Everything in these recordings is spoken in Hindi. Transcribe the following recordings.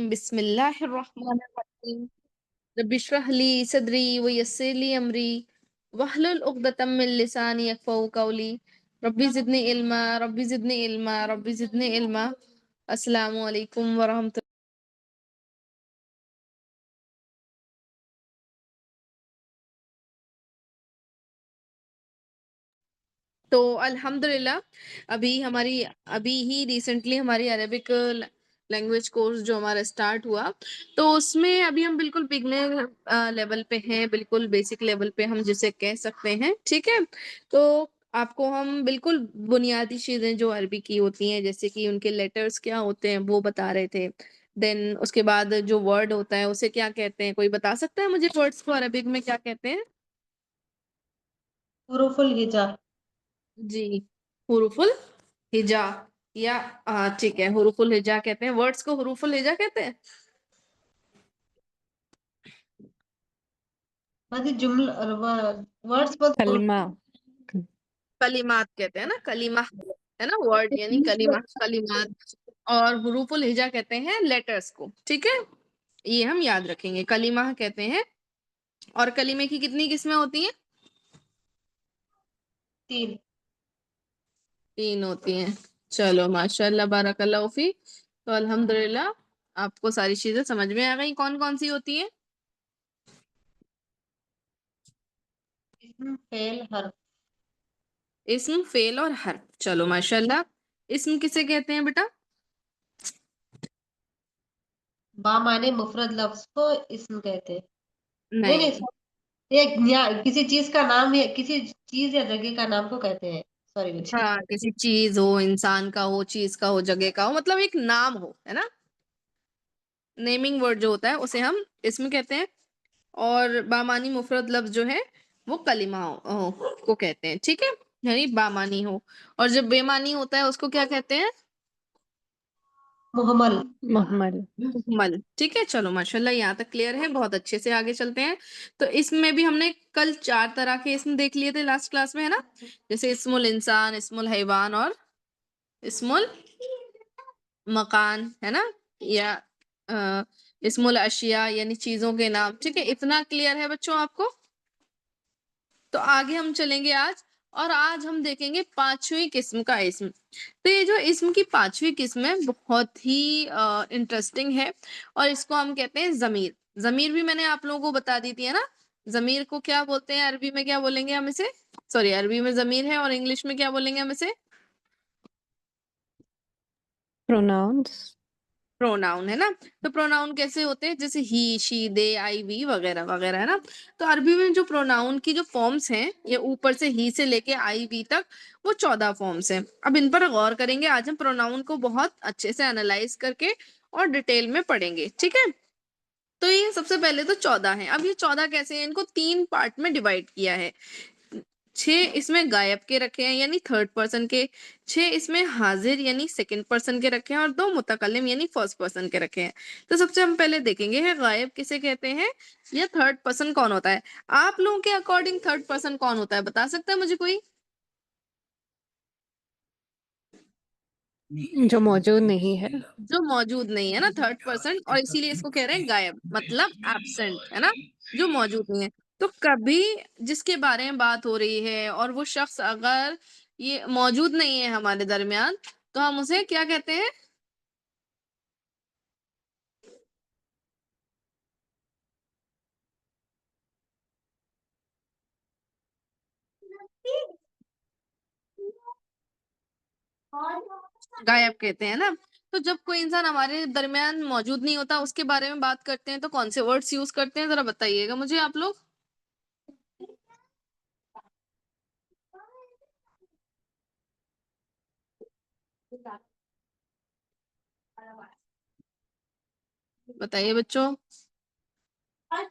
बिस्मिल्लाहिर्रहमानिर्रहीम। रब्बि इश्रह ली सदरी व यस्सिर ली अमरी वहलुल उक़दतम मिन लिसानी यफ़क़हू क़ौली। रब्बि ज़िदनी इल्मा। अस्सलामु अलैकुम व रहमतुल्लाह। तो अल्हम्दुलिल्लाह अभी ही रिसेंटली हमारी अरेबिक लैंग्वेज कोर्स जो हमारा स्टार्ट हुआ, तो उसमें अभी हम बिल्कुल बिगनर लेवल पे हैं, बिल्कुल बेसिक लेवल पे हम जिसे कह सकते हैं, ठीक है। तो आपको हम बिल्कुल बुनियादी चीजें जो अरबी की होती हैं, जैसे कि उनके लेटर्स क्या होते हैं वो बता रहे थे। देन उसके बाद जो वर्ड होता है उसे क्या कहते हैं, कोई बता सकता है मुझे वर्ड्स को अरबिक में क्या कहते हैं? हुरूफुल हिजा। जी, हुरूफुल हिजा या ठीक है, हुरूफुल हिजा कहते हैं। वर्ड्स को हुरूफुल हिजा कहते हैं। जुमला वर्ड्स पर कलिमा कलिमात कहते हैं ना, कलिमा है ना वर्ड, यानी कलिमा कलिमात। और हुरूफुल हिजा कहते हैं लेटर्स को, ठीक है। ये हम याद रखेंगे, कलिमा कहते हैं। और कलिमे की कितनी किस्में होती हैं? 3। 3 होती हैं। चलो माशाल्लाह बारकल्लाह फी। तो अल्हम्दुलिल्लाह आपको सारी चीजें समझ में आ गई, कौन कौन सी होती हैं? इस्म फेल हर्फ। इस्म फेल और हर्फ। चलो माशाल्लाह। इस्म किसे कहते हैं बेटा? बामाने मुफरद लफ्ज को इस्म कहते हैं। नहीं नहीं, नहीं। किसी चीज का नाम या किसी चीज या जगह का नाम को कहते हैं। सॉरी बच्चे। हाँ, किसी चीज हो, इंसान का हो, चीज का हो, जगह का हो, मतलब एक नाम हो, है ना। नेमिंग वर्ड जो होता है उसे हम इसम कहते हैं। और बामानी मुफरद लफ्ज जो है वो कलिमा को कहते हैं, ठीक है। यानी बामानी हो। और जब बेमानी होता है उसको क्या कहते हैं? मुहम्मल। मुहम्मल। मुहम्मल, ठीक है। चलो माशाल्लाह यहाँ तक क्लियर है, बहुत अच्छे से आगे चलते हैं। तो इसमें भी हमने कल 4 तरह के इसम देख लिए थे लास्ट क्लास में, है ना। जैसे इस्मुल इंसान, इस्मुल हैवान और इस्मुल मकान, है ना। या इस्मुल अशिया यानी चीजों के नाम, ठीक है। इतना क्लियर है बच्चों आपको? तो आगे हम चलेंगे आज, और आज हम देखेंगे 5वीं किस्म का इस्म। तो ये जो इस्म की 5वीं किस्म है बहुत ही इंटरेस्टिंग है, और इसको हम कहते हैं जमीर। जमीर भी मैंने आप लोगों को बता दी थी, है ना। जमीर को क्या बोलते हैं अरबी में, क्या बोलेंगे हम इसे? सॉरी, अरबी में जमीर है और इंग्लिश में क्या बोलेंगे हम इसे? प्रोनाउंस। प्रोनाउन, है ना। तो प्रोनाउन कैसे होते हैं? जैसे ही, शी, दे, आई, वी वगैरह वगैरह, है ना। तो अरबी में जो प्रोनाउन की जो फॉर्म्स हैं, ये ऊपर से ही से लेके आई, वी तक, वो 14 फॉर्म्स हैं। अब इन पर गौर करेंगे आज हम, प्रोनाउन को बहुत अच्छे से एनालाइज करके और डिटेल में पढ़ेंगे, ठीक है। तो ये सबसे पहले तो 14 है। अब ये 14 कैसे हैं? इनको 3 पार्ट में डिवाइड किया है। 6 इसमें गायब के रखे हैं यानी थर्ड पर्सन के, 6 इसमें हाजिर यानी सेकंड पर्सन के रखे हैं, और 2 मुतकल्लिम यानी फर्स्ट पर्सन के रखे हैं। तो सबसे हम पहले देखेंगे है गायब किसे कहते हैं, या थर्ड पर्सन कौन होता है। आप लोगों के अकॉर्डिंग थर्ड पर्सन कौन होता है, बता सकता है मुझे कोई? जो मौजूद नहीं है। जो मौजूद नहीं है ना, थर्ड पर्सन, और इसीलिए इसको कह रहे हैं गायब, मतलब एब्सेंट, है ना। जो मौजूद नहीं है। तो कभी जिसके बारे में बात हो रही है और वो शख्स अगर ये मौजूद नहीं है हमारे दरमियान, तो हम उसे क्या कहते हैं? गायब कहते हैं ना। तो जब कोई इंसान हमारे दरमियान मौजूद नहीं होता, उसके बारे में बात करते हैं, तो कौन से वर्ड्स यूज करते हैं, जरा बताइएगा मुझे आप लोग। बताइए बच्चों।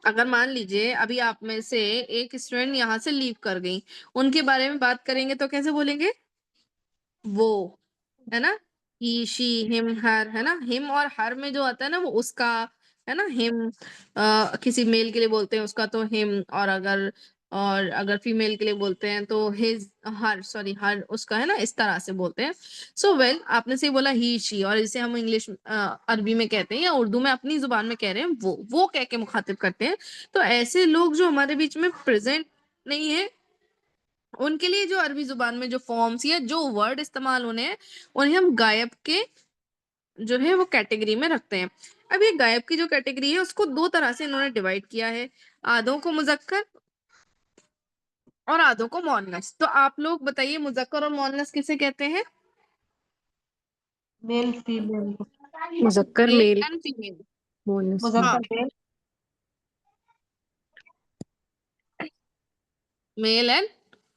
अगर मान लीजिए अभी आप में से एक स्टूडेंट यहाँ से लीव कर गई, उनके बारे में बात करेंगे तो कैसे बोलेंगे? वो, है ना। ही, शी, हिम, हर, है ना। हिम और हर में जो आता है ना वो उसका, है ना। हिम किसी मेल के लिए बोलते हैं उसका तो हिम, और अगर और अगर फीमेल के लिए बोलते हैं तो हिज, हर उसका है ना, इस तरह से बोलते हैं। सो वेल, आपने सही बोला, ही शी, और इसे हम इंग्लिश अरबी में कहते हैं या उर्दू में अपनी जुबान में कह रहे हैं वो कह के मुखातिब करते हैं। तो ऐसे लोग जो हमारे बीच में प्रेजेंट नहीं है, उनके लिए जो अरबी जुबान में जो फॉर्म्स या जो वर्ड इस्तेमाल होने हैं, उन्हें हम गायब के जो है वो कैटेगरी में रखते हैं। अब ये गायब की जो कैटेगरी है उसको दो तरह से इन्होंने डिवाइड किया है, आधों को मुजक्कर और आधों को मोअन्नस। तो आप लोग बताइए, मुजक्कर और मोअन्नस किसे कहते हैं? Male female. मुजक्कर मेल मेल, एंड फीमेल। मोनस हाँ, मुजफ्फर male. Male and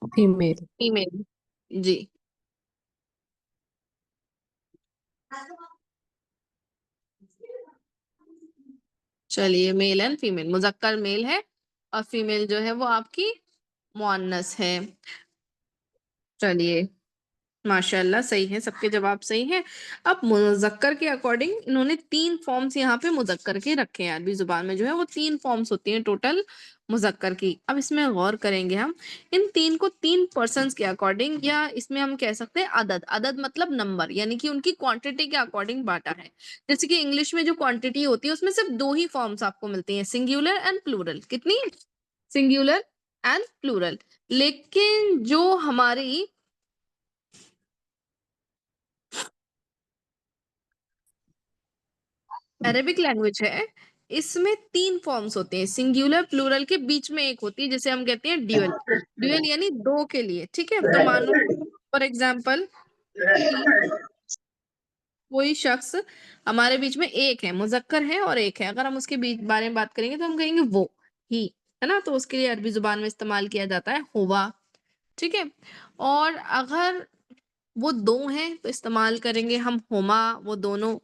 female. Female. जी, चलिए, मेल एंड फीमेल, मुजक्कर मेल है और फीमेल जो है वो आपकी मुअन्नस है। चलिए, माशाल्लाह, सही है, सबके जवाब सही हैं। अब मुजक्कर के अकॉर्डिंग इन्होंने तीन फॉर्म्स यहाँ पे मुजक्कर के रखे हैं। अरबी जुबान में जो है वो तीन फॉर्म्स होती हैं टोटल मुजक्कर की। अब इसमें गौर करेंगे हम, इन तीन को तीन पर्सन्स के अकॉर्डिंग, या इसमें हम कह सकते हैं अदद, अदद मतलब नंबर, यानी कि उनकी क्वांटिटी के अकॉर्डिंग बांटा है। जैसे कि इंग्लिश में जो क्वांटिटी होती है उसमें सिर्फ दो ही फॉर्म्स आपको मिलती हैं, सिंगुलर एंड प्लूरल। कितनी? Singular and plural. लेकिन जो हमारी अरेबिक लैंग्वेज है, इसमें तीन फॉर्म्स होते हैं, सिंगुलर प्लूरल के बीच में एक होती है जिसे हम कहते हैं ड्यूअल। ड्यूअल यानी दो के लिए, ठीक है। तो मानो फॉर एग्जांपल कि कोई शख्स हमारे बीच में एक है, मुजक्कर है और एक है, अगर हम उसके बीच बारे में बात करेंगे तो हम कहेंगे वो, ही, है ना। तो उसके लिए अरबी जुबान में इस्तेमाल किया जाता है हुवा, ठीक है। और अगर वो दो हैं तो इस्तेमाल करेंगे हम हुमा, वो दोनों।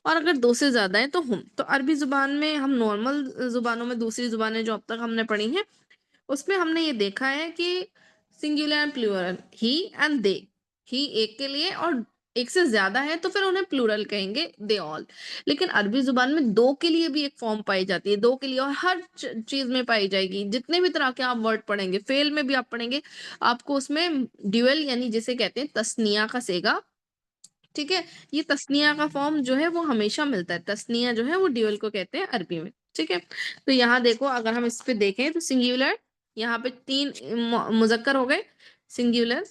और अगर दो से ज्यादा है तो हम। तो अरबी जुबान में हम नॉर्मल जुबानों में, दूसरी जुबानें जो अब तक हमने पढ़ी हैं उसमें हमने ये देखा है कि singular and plural, he and they, he एक के लिए और एक से ज्यादा है तो फिर उन्हें प्लूरल कहेंगे, दे ऑल। लेकिन अरबी जुबान में दो के लिए भी एक फॉर्म पाई जाती है, दो के लिए, और हर चीज में पाई जाएगी। जितने भी तरह के आप वर्ड पढ़ेंगे, फेल में भी आप पढ़ेंगे, आपको उसमें ड्यूअल यानी जिसे कहते हैं तस्निया का सेगा, ठीक है। ये तस्निया का फॉर्म जो है वो हमेशा मिलता है, तस्निया जो है वो ड्यूअल को कहते हैं अरबी में, ठीक है। तो यहाँ देखो, अगर हम इस पे देखें तो सिंगुलर, यहाँ पे तीन मुजक्कर हो गए, सिंगुलर,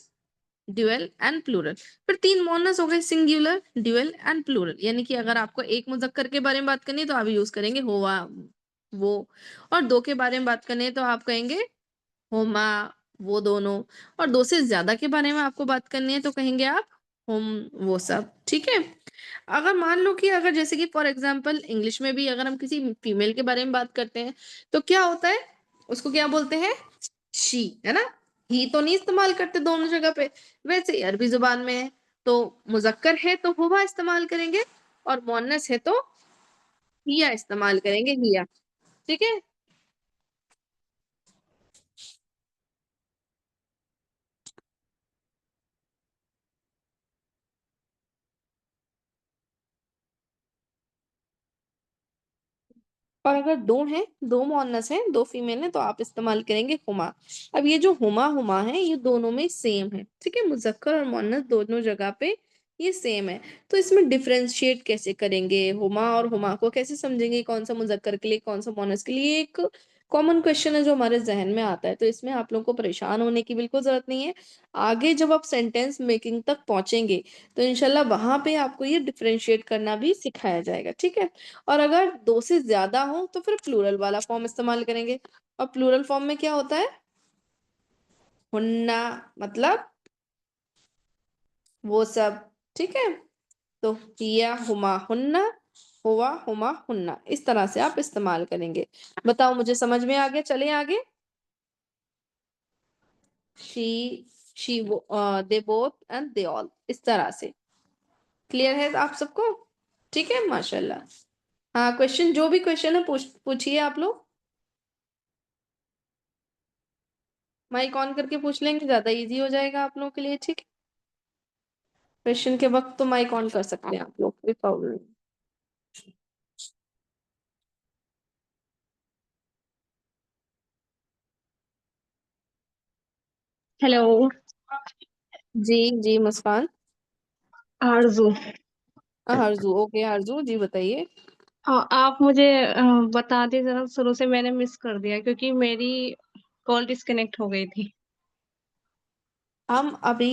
ड्यूअल एंड प्लूरल। फिर तीन मोनस हो गए, सिंगुलर, ड्यूअल एंड प्लूरल। यानी कि अगर आपको एक मुजक्कर के बारे में बात करनी है तो आप यूज करेंगे हुआ, वो। और दो के बारे में बात करनी है तो आप कहेंगे हुमा, वो दोनों। और दो से ज्यादा के बारे में आपको बात करनी है तो कहेंगे आप हुम, वो सब, ठीक है। अगर मान लो कि अगर जैसे कि फॉर एग्जांपल इंग्लिश में भी अगर हम किसी फीमेल के बारे में बात करते हैं तो क्या होता है, उसको क्या बोलते हैं? शी, है ना। ही तो नहीं इस्तेमाल करते दोनों जगह पे। वैसे ही अरबी जुबान में है, तो मुजक्कर है तो हुआ इस्तेमाल करेंगे, और मुअन्नस है तो हिया इस्तेमाल करेंगे, हिया, ठीक है। और अगर दो हैं, दो मुअन्नस हैं, दो फीमेल हैं, तो आप इस्तेमाल करेंगे हुमा। अब ये जो हुमा हुमा है ये दोनों में सेम है, ठीक है। मुजक्कर और मुअन्नस दोनों जगह पे ये सेम है। तो इसमें डिफरेंशिएट कैसे करेंगे, हुमा और हुमा को कैसे समझेंगे, कौन सा मुजक्कर के लिए कौन सा मुअन्नस के लिए? एक कॉमन क्वेश्चन है जो हमारे जहन में आता है। तो इसमें आप लोगों को परेशान होने की बिल्कुल जरूरत नहीं है। आगे जब आप सेंटेंस मेकिंग तक पहुंचेंगे तो इंशाल्लाह वहां पे आपको ये डिफरेंशिएट करना भी सिखाया जाएगा, ठीक है। और अगर दो से ज्यादा हो तो फिर प्लूरल वाला फॉर्म इस्तेमाल करेंगे। और प्लूरल फॉर्म में क्या होता है? हुन्ना, मतलब वो सब, ठीक है। तो हिया हुमा हुन्ना, हुआ हुमा हुन्ना, इस तरह से आप इस्तेमाल करेंगे। बताओ, मुझे समझ में आ गया? चले आगे। शी, शी वो, they both and they all, इस तरह से। क्लियर है आप सबको? ठीक है, माशाल्लाह। हाँ, क्वेश्चन, जो भी क्वेश्चन है पूछिए आप लोग। माइक ऑन करके पूछ लेंगे, ज्यादा इजी हो जाएगा आप लोगों के लिए, ठीक है। क्वेश्चन के वक्त तो माइक ऑन कर सकते हैं आप लोग, कोई प्रॉब्लम नहीं। हेलो। जी जी मुस्कान। आरजू। हरजू, ओके हरजू जी बताइए। आप मुझे बता दें जरा, शुरू से मैंने मिस कर दिया क्योंकि मेरी कॉल डिस्कनेक्ट हो गई थी। हम अभी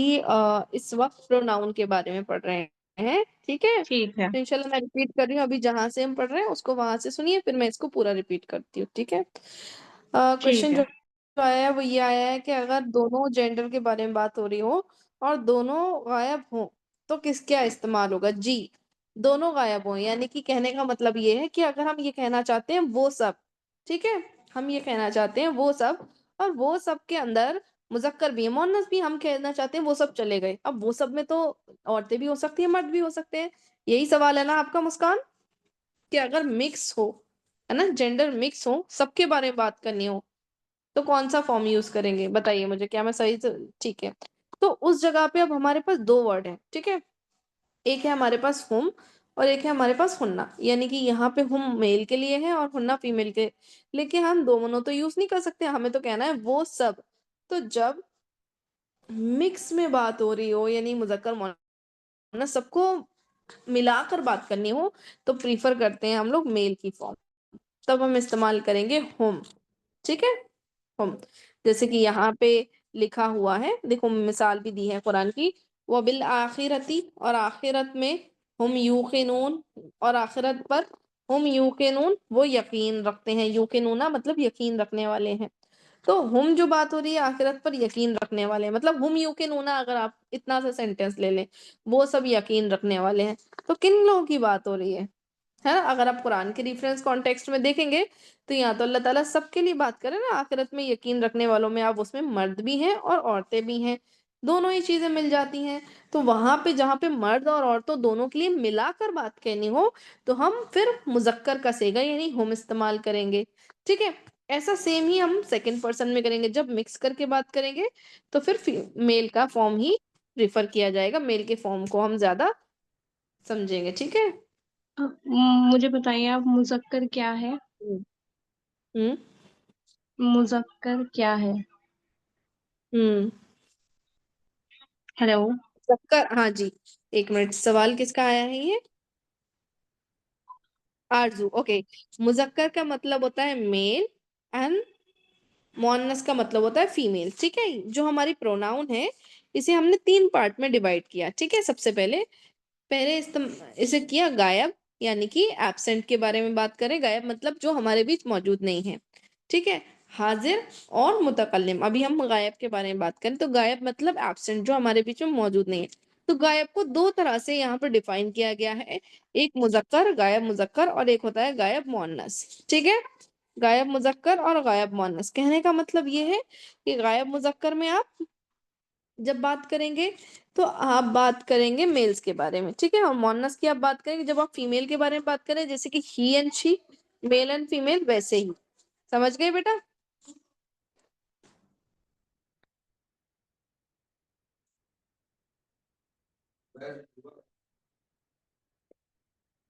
इस वक्त प्रोनाउन के बारे में पढ़ रहे हैं, ठीक है। ठीक है। तो इंशाल्लाह मैं रिपीट कर रही हूँ, अभी जहां से हम पढ़ रहे हैं उसको वहां से सुनिए, फिर मैं इसको पूरा रिपीट करती हूँ, ठीक है। ठीक क्वेश्चन है। जो आया है वो ये आया है कि अगर दोनों जेंडर के बारे में बात हो रही हो और दोनों गायब हो तो किस क्या इस्तेमाल होगा। जी, दोनों गायब हो, यानी कि कहने का मतलब ये है कि अगर हम ये कहना चाहते हैं वो सब, ठीक है, हम ये कहना चाहते हैं वो सब, और वो सब के अंदर मुजक्कर भी है मुअन्नस भी हम कहना चाहते हैं, वो सब चले गए। अब वो सब में तो औरतें भी हो सकती हैं, मर्द भी हो सकते हैं। यही सवाल है ना आपका मुस्कान, कि अगर मिक्स हो, है ना, जेंडर मिक्स हो, सबके बारे में बात करनी हो, तो कौन सा फॉर्म यूज करेंगे, बताइए मुझे, क्या मैं सही ठीक है। तो उस जगह पे अब हमारे पास दो वर्ड है, ठीक है। एक है हमारे पास हुम और एक है हमारे पास हुन्ना, यानी कि यहाँ पे हुम मेल के लिए है और हुन्ना फीमेल के। लेकिन हम दोनों तो यूज नहीं कर सकते, हमें तो कहना है वो सब। तो जब मिक्स में बात हो रही हो, यानी मुजक्कर मुअन्नस सबको मिलाकर बात करनी हो, तो प्रीफर करते हैं हम लोग मेल की फॉर्म, तब हम इस्तेमाल करेंगे हुम, ठीक है। हुम, जैसे कि यहाँ पे लिखा हुआ है, देखो मिसाल भी दी है कुरान की, वो बिल आखिरती, और आखिरत में हम यूकिनून, और आखिरत पर हम यूकिनून वो यकीन रखते हैं, यूकिनूना मतलब यकीन रखने वाले हैं। तो हम जो बात हो रही है आखिरत पर यकीन रखने वाले हैं, मतलब हम यूकिनूना, अगर आप इतना सा सेंटेंस ले लें, वो सब यकीन रखने वाले हैं। तो किन लोगों की बात हो रही है ना। अगर आप कुरान के रेफरेंस कॉन्टेक्स्ट में देखेंगे तो यहाँ तो अल्लाह ताला सबके लिए बात करे ना, आखिरत में यकीन रखने वालों में, आप उसमें मर्द भी हैं और औरतें भी हैं, दोनों ही चीजें मिल जाती हैं। तो वहां पे जहाँ पे मर्द और औरतों दोनों के लिए मिलाकर बात कहनी हो, तो हम फिर मुजक्कर का सेगा यानी हम इस्तेमाल करेंगे, ठीक है। ऐसा सेम ही हम सेकंड पर्सन में करेंगे, जब मिक्स करके बात करेंगे तो फिर मेल का फॉर्म ही प्रिफर किया जाएगा, मेल के फॉर्म को हम ज्यादा समझेंगे, ठीक है। मुझे बताइए आप, मुजक्कर क्या है? हम्म हम्म मुजक्कर क्या है? हम्म। हेलो। मुजक्कर, हाँ जी, एक मिनट, सवाल किसका आया है ये। आरजू, ओके। मुजक्कर का मतलब होता है मेल एंड मुअन्नस का मतलब होता है फीमेल, ठीक है। जो हमारी प्रोनाउन है इसे हमने तीन पार्ट में डिवाइड किया, ठीक है। सबसे पहले पहले इसे किया गायब, यानी कि एब्सेंट के बारे में बात करें, गायब मतलब जो हमारे बीच मौजूद नहीं है, ठीक है। हाजिर और मुतकल्लिम, अभी हम गायब के बारे में बात करें तो गायब मतलब एब्सेंट, जो हमारे बीच में मौजूद नहीं है। तो गायब को दो तरह से यहाँ पर डिफाइन किया गया है, एक मुजक्कर, गायब मुजक्कर, और एक होता है गायब मुअन्नस, ठीक है। गायब मुजक्कर और गायब मुअन्नस, कहने का मतलब ये है कि गायब मुजक्कर में आप जब बात करेंगे तो आप बात करेंगे मेल्स के बारे में, ठीक है। और मोनस की आप बात करेंगे जब आप फीमेल के बारे में बात करें, जैसे कि he and she, male and female, वैसे ही। समझ गए बेटा।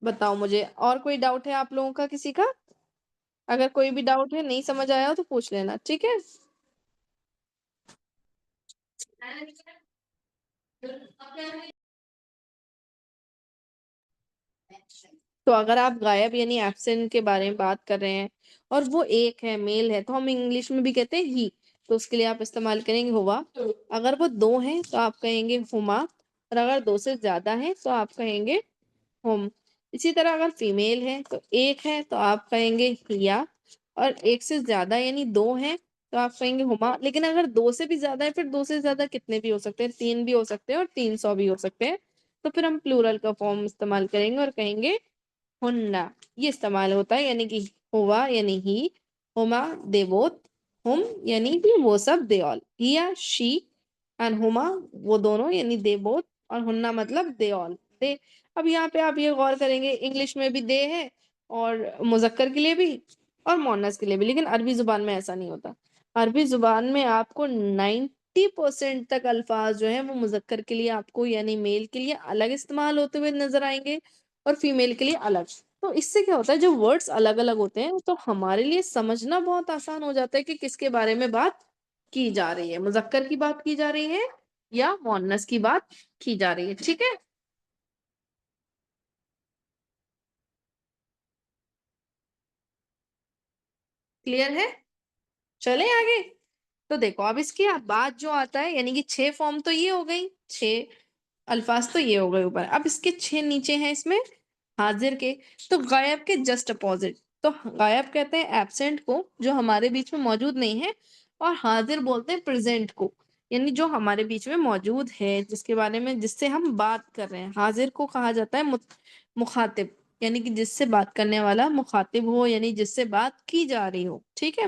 बताओ मुझे, और कोई डाउट है आप लोगों का किसी का। अगर कोई भी डाउट है, नहीं समझ आया हो तो पूछ लेना, ठीक है। तो अगर आप गायब यानी एब्सेंट के बारे में बात कर रहे हैं और वो एक है, मेल है, तो हम इंग्लिश में भी कहते हैं ही, तो उसके लिए आप इस्तेमाल करेंगे हुआ। अगर वो दो हैं तो आप कहेंगे हुमा, और अगर दो से ज्यादा है तो आप कहेंगे हुम। इसी तरह अगर फीमेल है तो एक है तो आप कहेंगे हिया, और एक से ज्यादा यानी दो हैं तो आप कहेंगे हुमा। लेकिन अगर दो से भी ज्यादा है, फिर दो से ज्यादा कितने भी हो सकते हैं, तीन भी हो सकते हैं और 300 भी हो सकते हैं, तो फिर हम प्लूरल का फॉर्म इस्तेमाल करेंगे और कहेंगे हुन्ना। ये इस्तेमाल होता है, यानी कि हुआ यानी ही, हुमा दे बोथ, हुम यानी कि वो सब दे ऑल, हिया शी, एंड हुमा वो दोनों यानी दे बोथ, और हुन्ना मतलब दे ऑल, दे। अब यहाँ पे आप ये गौर करेंगे, इंग्लिश में भी दे है और मुजक्कर के लिए भी और मोनस के लिए भी, लेकिन अरबी जुबान में ऐसा नहीं होता। अरबी जुबान में आपको 90% तक अल्फाज जो है वो मुजक्कर के लिए आपको यानी मेल के लिए अलग इस्तेमाल होते हुए नजर आएंगे और फीमेल के लिए अलग। तो इससे क्या होता है, जब वर्ड्स अलग अलग होते हैं तो हमारे लिए समझना बहुत आसान हो जाता है कि किसके बारे में बात की जा रही है, मुजक्कर की बात की जा रही है या मुअन्नस की बात की जा रही है। ठीक है, क्लियर है? चले आगे। तो देखो अब इसके बाद जो आता है, यानी कि 6 फॉर्म तो ये हो गई, 6 अल्फाज तो ये हो गए ऊपर। अब इसके 6 नीचे हैं इसमें हाजिर के। तो गायब के जस्ट अपोजिट, तो गायब कहते हैं एब्सेंट को, जो हमारे बीच में मौजूद नहीं है, और हाजिर बोलते हैं प्रेजेंट को, यानी जो हमारे बीच में मौजूद है, जिसके बारे में, जिससे हम बात कर रहे हैं। हाजिर को कहा जाता है मुखातिब, यानी कि जिससे बात करने वाला मुखातिब हो, यानी जिससे बात की जा रही हो। ठीक है,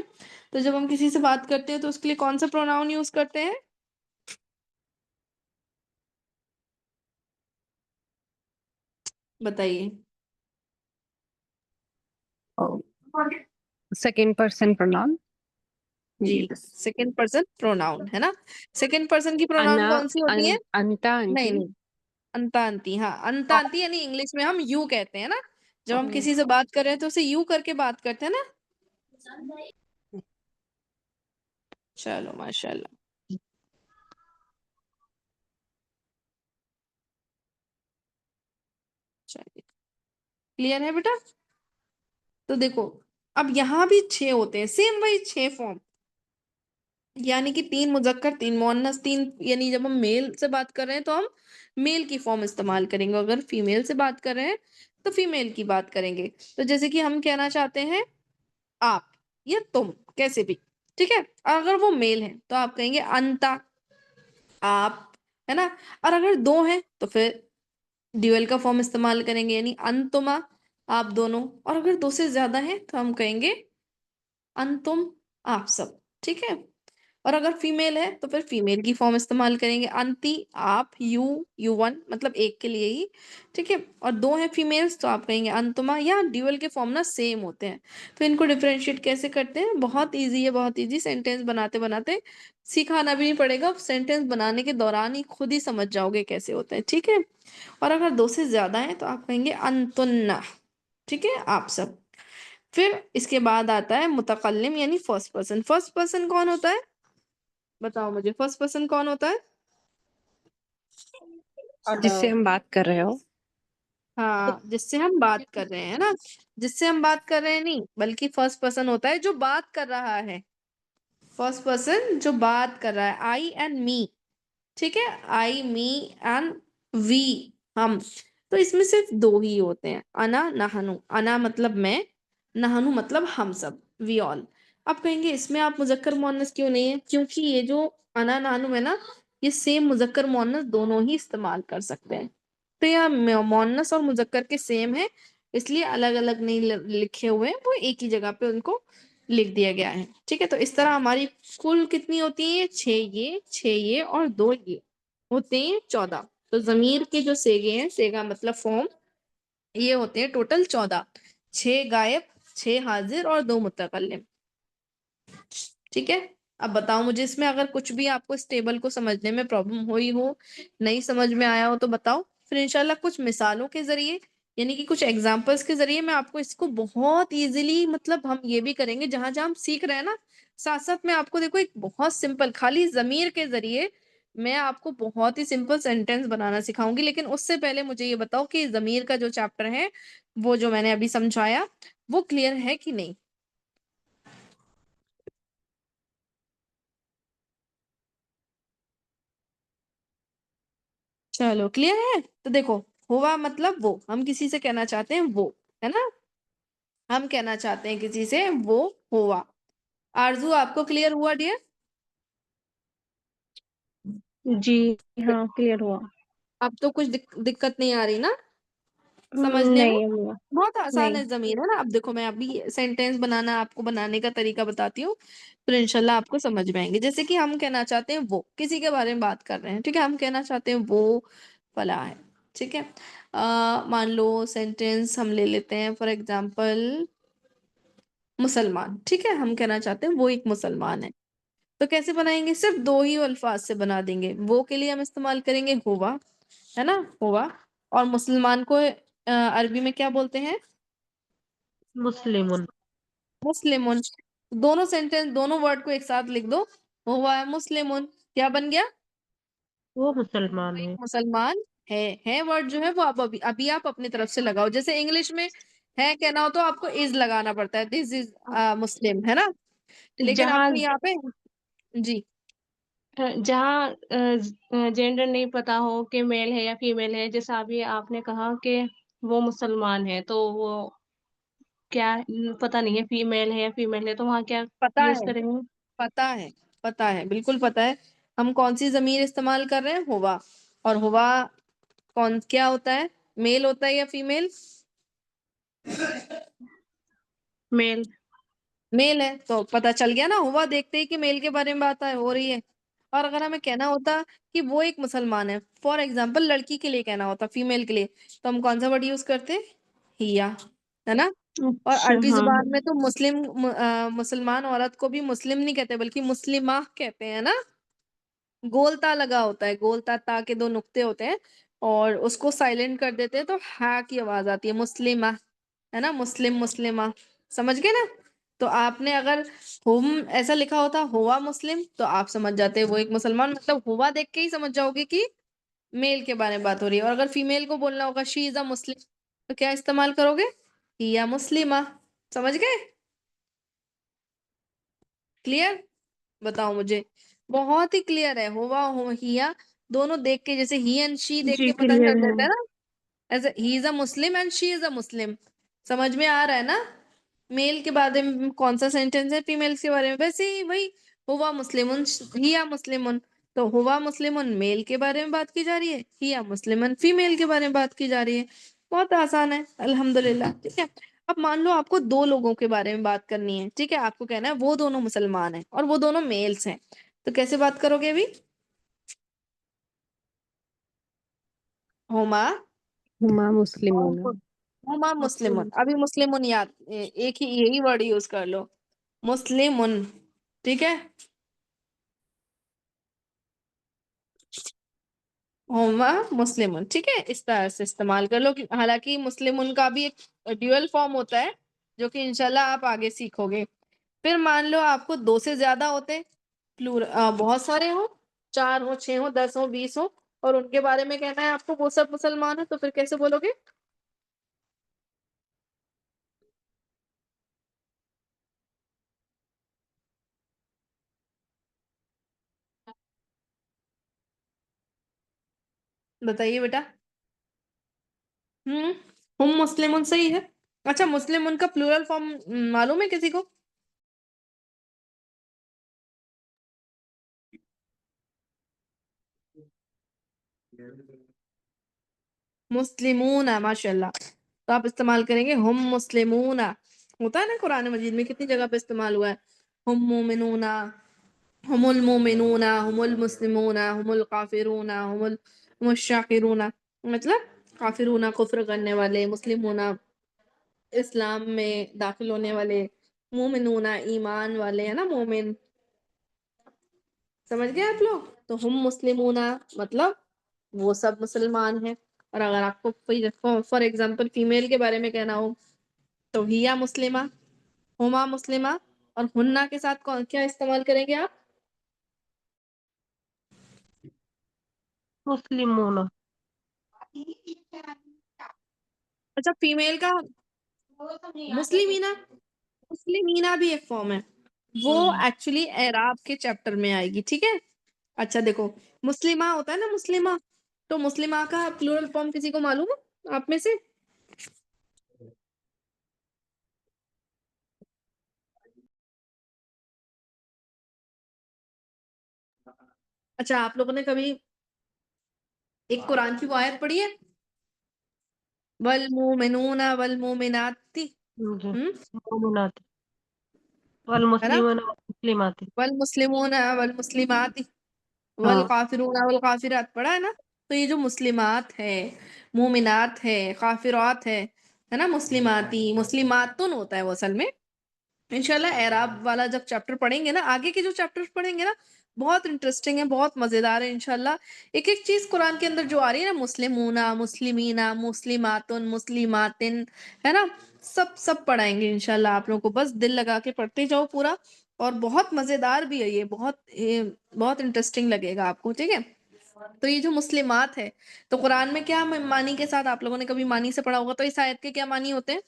तो जब हम किसी से बात करते हैं तो उसके लिए कौन सा प्रोनाउन यूज करते हैं? बताइए। Second person pronoun. जी, सेकंड पर्सन प्रोनाउन है ना। सेकंड पर्सन की प्रोनाउन अना कौन सी होती है? अंता नहीं अंती। नहीं, अंतांती। हाँ, अंतांती यानी इंग्लिश में हम यू कहते हैं ना, जब हम किसी से बात कर रहे हैं तो उसे यू करके बात करते हैं ना। चलो माशाल्लाह। चलिए, क्लियर है बेटा? तो देखो अब यहाँ भी 6 होते हैं, सेम वही 6 फॉर्म, यानी कि 3 मुजक्कर 3 मुअन्नस 3, यानी जब हम मेल से बात कर रहे हैं तो हम मेल की फॉर्म इस्तेमाल करेंगे, अगर फीमेल से बात कर रहे हैं तो फीमेल की बात करेंगे। तो जैसे कि हम कहना चाहते हैं आप या तुम, कैसे भी। ठीक है, अगर वो मेल है तो आप कहेंगे अंता, आप, है ना। और अगर 2 हैं तो फिर ड्यूअल का फॉर्म इस्तेमाल करेंगे, यानी अंतुमा, आप दोनों। और अगर 2 से ज्यादा है तो हम कहेंगे अंतुम, आप सब। ठीक है, और अगर फीमेल है तो फिर फीमेल की फॉर्म इस्तेमाल करेंगे, अंती, आप, यू वन, मतलब एक के लिए ही। ठीक है, और 2 हैं फीमेल्स तो आप कहेंगे अंतुमा, या ड्यूअल के फॉर्म ना सेम होते हैं। तो इनको डिफरेंशिएट कैसे करते हैं? बहुत इजी है, बहुत इजी। सेंटेंस बनाते बनाते सिखाना भी नहीं पड़ेगा, सेंटेंस बनाने के दौरान ही खुद ही समझ जाओगे कैसे होते हैं। ठीक है, और अगर 2 से ज्यादा है तो आप कहेंगे अंतुन्ना। ठीक है, आप सब। फिर इसके बाद आता है मुतकल्लिम, यानी फर्स्ट पर्सन। फर्स्ट पर्सन कौन होता है? बताओ मुझे, फर्स्ट पर्सन कौन होता है? जिससे हम बात कर रहे हो। हाँ, जिससे हम बात कर रहे हैं ना, जिससे हम बात कर रहे हैं नहीं, बल्कि फर्स्ट पर्सन होता है जो बात कर रहा है। फर्स्ट पर्सन जो बात कर रहा है, आई एंड मी। ठीक है, आई, मी एंड वी, हम। तो इसमें सिर्फ 2 ही होते हैं, अना नहनु। अना मतलब मैं, नहनु मतलब हम सब, वी ऑल। अब कहेंगे इसमें आप मुजक्कर मुअन्नस क्यों नहीं है? क्योंकि ये जो अना नहनु है ना, ये सेम मुजक्कर मुअन्नस दोनों ही इस्तेमाल कर सकते हैं। तो यह मुअन्नस और मुजक्कर के सेम है, इसलिए अलग अलग नहीं लिखे हुए हैं, वो एक ही जगह पे उनको लिख दिया गया है। ठीक है, तो इस तरह हमारी कुल कितनी होती है? 6 ये और 2 ये, होते हैं 14। तो जमीर के जो सेगे हैं, सेगा मतलब फॉर्म, ये होते हैं टोटल 14। 6 गायब, 6 हाजिर और 2 मुतकल्लिम। ठीक है, अब बताओ मुझे, इसमें अगर कुछ भी आपको इस टेबल को समझने में प्रॉब्लम हुई हो, नहीं समझ में आया हो तो बताओ, फिर इंशाल्लाह कुछ मिसालों के जरिए, यानी कि कुछ एग्जांपल्स के जरिए मैं आपको इसको बहुत इजीली, मतलब हम ये भी करेंगे जहां जहां हम सीख रहे हैं ना, साथ साथ में आपको देखो एक बहुत सिंपल, खाली जमीर के जरिए मैं आपको बहुत ही सिंपल सेंटेंस बनाना सिखाऊंगी। लेकिन उससे पहले मुझे ये बताओ कि जमीर का जो चैप्टर है, वो जो मैंने अभी समझाया, वो क्लियर है कि नहीं? चलो क्लियर है। तो देखो, हुआ मतलब वो, हम किसी से कहना चाहते हैं वो, है ना, हम कहना चाहते हैं किसी से वो हुआ। आरजू, आपको क्लियर हुआ डियर? जी हाँ, क्लियर हुआ। अब तो कुछ दिक्कत नहीं आ रही ना समझने में? नहीं हुआ। बहुत आसान नहीं। है जमीर, है ना। अब देखो मैं अभी सेंटेंस बनाना, आपको बनाने का तरीका बताती हूँ, फिर इंशाल्लाह आपको समझ में आएंगे। जैसे कि हम कहना चाहते हैं वो, किसी के बारे में बात कर रहे हैं, ठीक है, हम कहना चाहते हैं वो फला है। ठीक है, मान लो सेंटेंस हम ले लेते हैं, फॉर एग्जाम्पल मुसलमान। ठीक है, हम कहना चाहते हैं वो एक मुसलमान है। तो कैसे बनाएंगे? सिर्फ 2 ही अल्फाज से बना देंगे। वो के लिए हम इस्तेमाल करेंगे हुआ, है ना, हुआ। और मुसलमान को अरबी में क्या बोलते हैं? मुस्लिमुन। मुस्लिमुन। दोनों सेंटेंस, दोनों वर्ड को एक साथ लिख दो, हुआ मुस्लिमुन, क्या बन गया? वो मुसलमान एक है। मुसलमान है वर्ड जो है वो आप अभी आप अपनी तरफ से लगाओ। जैसे इंग्लिश में है कहना हो तो आपको इज लगाना पड़ता है, दिस इज मुस्लिम, है ना? लेकिन जहाँ आपको यहाँ पे जी जहाँ जेंडर नहीं पता हो कि मेल है या फीमेल है, जैसा अभी आपने कहा कि वो मुसलमान है, तो वो क्या पता नहीं है फीमेल है या फीमेल है, तो वहाँ क्या पता यूज़ है, करेंगे? पता है, पता है, बिल्कुल पता है। हम कौन सी ज़मीर इस्तेमाल कर रहे हैं? हुआ। और हुआ कौन क्या होता है? मेल होता है या फीमेल? मेल। मेल है, तो पता चल गया ना, हुआ देखते ही कि मेल के बारे में बात हो रही है। और अगर हमें कहना होता कि वो एक मुसलमान है, फॉर एग्जाम्पल लड़की के लिए कहना होता, फीमेल के लिए, तो हम कौन सा वर्ड यूज करते? हिया, है ना? और अच्छा, अरबी हाँ, जुबान में तो मुसलमान औरत को भी मुस्लिम नहीं कहते बल्कि मुस्लिमा कहते हैं ना। गोलता लगा होता है, गोलता ता के दो नुक्ते होते हैं, और उसको साइलेंट कर देते हैं तो हा की आवाज आती है, मुस्लिमा, है ना? मुस्लिम मुस्लिमा, समझ गए ना? तो आपने अगर हुम ऐसा लिखा होता हुआ मुस्लिम, तो आप समझ जाते वो एक मुसलमान, मतलब हुआ देख के ही समझ जाओगे कि मेल के बारे में बात हो रही है। और अगर फीमेल को बोलना होगा शी इज अ मुस्लिम, तो क्या इस्तेमाल करोगे? हिया मुस्लिमा। समझ गए? क्लियर? बताओ मुझे। बहुत ही क्लियर है, हुआ हो हिया दोनों देख के, जैसे ही एंड शी देख जी, के पता क्लियर चल है। जाता है ना। ऐसे he is a Muslim and she is a Muslim, समझ में आ रहा है ना? मेल के बारे में कौन सा सेंटेंस है, फीमेल के बारे में वैसे ही वही, हुआ मुस्लिमुन हिया मुस्लिमुन। तो हुआ मुस्लिमुन मेल के बारे में बात की जा रही है, हिया मुस्लिमुन फीमेल के बारे में बात की जा रही है। बहुत आसान है, अल्हम्दुलिल्लाह। ठीक है, अब मान लो आपको दो लोगों के बारे में बात करनी है, ठीक है? आपको कहना है वो दोनों मुसलमान हैं और वो दोनों मेल्स हैं, तो कैसे बात करोगे अभी? हुमा हुमा मुस्लिमून। हुमा मुस्लिमुन, मुस्लिम। अभी मुस्लिमुन याद एक ही यही वर्ड यूज कर लो, मुस्लिमुन। ठीक है, हुमा मुस्लिमुन, ठीक है, इस तरह से इस्तेमाल कर लो। हालांकि मुस्लिमुन का भी एक ड्यूअल फॉर्म होता है जो कि इंशाल्लाह आप आगे सीखोगे। फिर मान लो आपको दो से ज्यादा होते, बहुत सारे हो, 4 हो, 6 हो, 10 हो, 20 हो, और उनके बारे में कहना है आपको वो सब मुसलमान है, तो फिर कैसे बोलोगे? बताइए बेटा। हम्म हम मुस्लिमुन सही है। अच्छा, मुस्लिमुन का प्लूरल फॉर्म मालूम है किसी को? मुस्लिमूना, माशाल्लाह। तो आप इस्तेमाल करेंगे हम मुस्लिमूना। होता है ना कुरान मजीद में, कितनी जगह पे इस्तेमाल हुआ है, हम मोमिनूना, हुमुल मोमिनूना, हुमुल मुस्लिमूना, हुमुल काफिरूना, हुमुल मुशाकिरूना। मतलब काफिरूना कुफ्र करने वाले, मुस्लिमूना इस्लाम में दाखिल होने वाले, मोमिनूना ईमान वाले, है ना मोमिन। समझ गए आप लोग? तो हम मुस्लिमूना मतलब वो सब मुसलमान हैं। और अगर आपको फॉर एग्जाम्पल फीमेल के बारे में कहना हो, तो हिया मुस्लिमा, हुमा मुस्लिमा, और हुन्ना के साथ कौन क्या इस्तेमाल करेंगे आप? मुस्लिमून। अच्छा, फीमेल का मुस्लिमीना, मुस्लिमीना भी एक फॉर्म है, वो हम्म। एक्चुअली एराब के चैप्टर में आएगी, ठीक है? अच्छा देखो, मुस्लिमा होता है ना, मुस्लिमा, तो मुस्लिमा का प्लूरल फॉर्म किसी को मालूम है आप में से? अच्छा, आप लोगों ने कभी एक कुरान की वो आयत पढ़ी है, वल मुमिनूना वल मुमिनाती? जी। हम्म, मोमिनात। वल है ना? मुस्लिमून वल मुस्लिमात। वल मुस्लिमूना वल मुस्लिमाती वल हाँ। काफिरूना वल काफिरात, पढ़ा है ना? तो ये जो मुस्लिमात है, मुमिनात है, काफिरात है ना, मुस्लिमाती मुस्लिमातुन होता है वो असल में। इंशाल्लाह एराब वाला जब चैप्टर पढ़ेंगे ना, आगे के जो चैप्टर्स पढ़ेंगे ना, बहुत इंटरेस्टिंग है, बहुत मजेदार है इंशाल्लाह। एक एक चीज कुरान के अंदर जो आ रही है ना, मुस्लिमूना, मुस्लिमीना, मुस्लिमातुन, मुस्लिमातिन, है ना, सब सब पढ़ाएंगे इंशाल्लाह आप लोगों को। बस दिल लगा के पढ़ते जाओ पूरा, और बहुत मजेदार भी है ये, बहुत इंटरेस्टिंग लगेगा आपको, ठीक है। तो ये जो मुस्लिमात है, तो कुरान में क्या मानी के साथ, आप लोगों ने कभी मानी से पढ़ा होगा, तो इस आयत के क्या मानी होते हैं?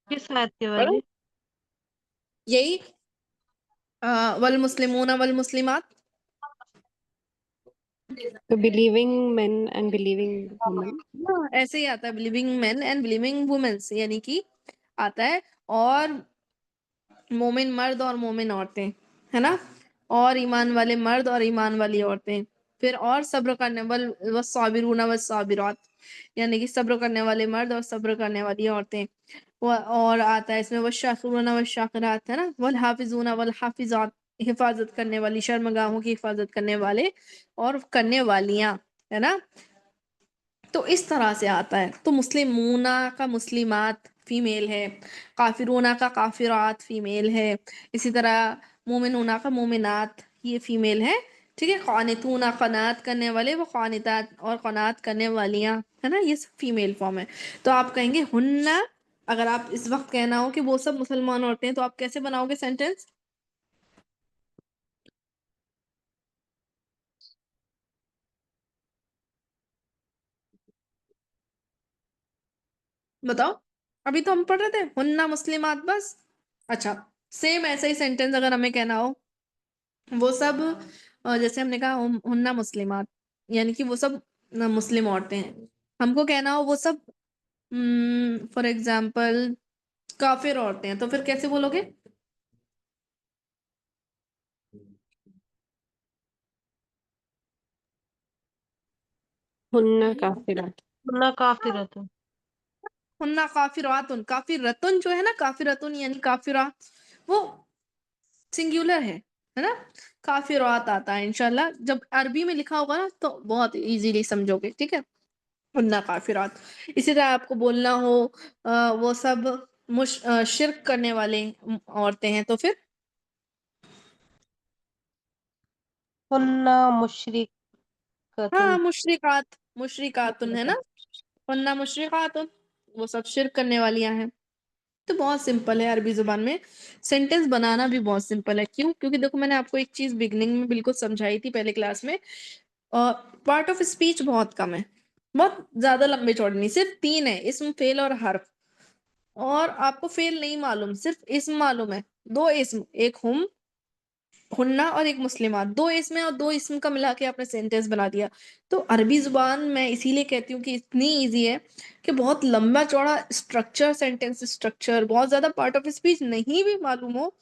किस आयत के पढ़ो, वाली? यही वल मुस्लिमून वल मुस्लिमात। तो believing men and believing women. हाँ, ऐसे ही आता है, believing men and believing womens, यानी कि आता है, और मोमिन मर्द और मोमिन औरतें, है ना, और ईमान वाले मर्द और ईमान वाली औरतें, फिर और सब्र करने वस्साबिरून वस्साबिरात, यानी कि सब्र करने वाले मर्द और सब्र करने वाली औरतें। और आता है इसमें वशाकिरून वशाकिरात, है ना, वल हाफिजून वल हाफिजात, हिफाजत करने वाली, शर्मगाहों की हिफाजत करने वाले और करने वालियां, है ना। तो इस तरह से आता है। तो मुस्लिमूना का मुस्लिमात फीमेल है, काफिरूना का काफिरात फीमेल है, इसी तरह मोमिनूना का मोमिनात ये फीमेल है, ठीक है। क़ानितूना क़नात करने वाले, वो क़ानितात और क़नात करने वालियां, है ना, ये सब फीमेल फॉर्म है। तो आप कहेंगे हुन्ना, अगर आप इस वक्त कहना हो कि वो सब मुसलमान औरतें हैं, तो आप कैसे बनाओगे सेंटेंस? बताओ, अभी तो हम पढ़ रहे थे हुन्ना मुस्लिमात बस। अच्छा, सेम ऐसा ही सेंटेंस अगर हमें कहना हो, वो सब जैसे हमने कहा हुन्ना मुस्लिमात, यानी कि वो सब मुस्लिम औरतें हैं, हमको कहना हो वो सब फॉर एग्जाम्पल काफिर औरतें हैं, तो फिर कैसे बोलोगे? हुन्ना काफिरात। ना काफिरतुन। हुन्ना काफिरातुन, काफिरतुन जो है ना, काफिरतुन यानी काफिरा, वो सिंगुलर है ना। काफिरात आता है, इंशाल्लाह जब अरबी में लिखा होगा ना तो बहुत इजीली समझोगे, ठीक है। हुन्ना काफिरात। इसी तरह आपको बोलना हो वो सब शिर्क करने वाले औरतें हैं, तो फिर हुन्ना हाँ, मुशरिकतुन। मुशरिकातुन, है ना, हुन्ना मुशरिकातुन, वो सब शिर्क करने वालियां हैं। तो बहुत सिंपल है, अरबी जुबान में सेंटेंस बनाना भी बहुत सिंपल है। क्यों? क्योंकि देखो, मैंने आपको एक चीज बिगनिंग में बिल्कुल समझाई थी पहले क्लास में, पार्ट ऑफ स्पीच बहुत कम है, बहुत ज्यादा लंबे चौड़े नहीं, सिर्फ तीन है, इसम फेल और हर्फ। और आपको फेल नहीं मालूम, सिर्फ इसम मालूम है, दो इसम, एक हुम हुन्ना और एक मुस्लिमात, दो इसमें और दो इसम का मिला के आपने सेंटेंस बना दिया। तो अरबी जुबान मैं इसीलिए कहती हूँ कि इतनी इजी है कि बहुत लंबा चौड़ा स्ट्रक्चर, सेंटेंस स्ट्रक्चर, बहुत ज्यादा पार्ट ऑफ स्पीच नहीं भी मालूम हो,